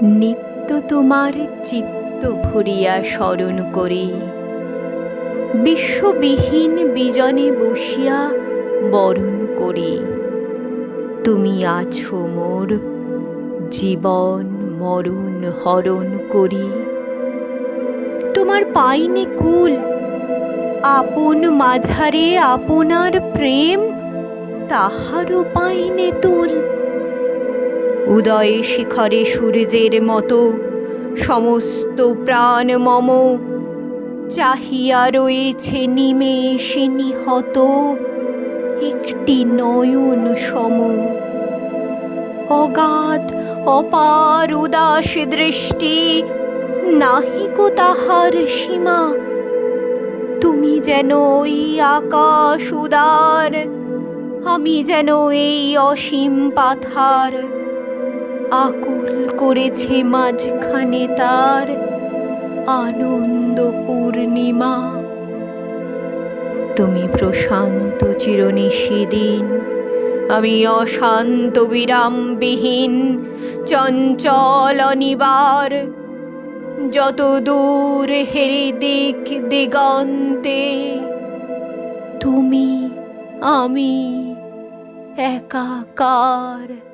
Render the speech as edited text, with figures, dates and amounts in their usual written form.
নিত্য তোমার চিত্ত ভরিয়া স্মরণ করি, বিশ্ববিহীন বিজনে বসিয়া বরণ করি। তুমি আছো মোর জীবন মরণ হরণ করি। তোমার পাইনে কুল, আপন মাঝারে আপনার প্রেম তাহারও পাইনে তুল। উদয় শিখরে সূর্যের মতো সমস্ত প্রাণ মম চাহিয়া রয়েছে নিমেষে নিহত একটি নয়ন সম। অগাধ অপার উদাস দৃষ্টি, নাহিকো তাহার সীমা। তুমি যেন ওই আকাশ উদার, আমি যেন এই অসীম পাথার। আকুল করেছে মাঝখানে তার আনন্দ পূর্ণিমা। তুমি প্রশান্ত চিরনিশি দিন, আমি অশান্ত বিরামবিহীন চঞ্চল অনিবার। যত দূর হেরি দিক দিগন্তে, তুমি আমি একাকার।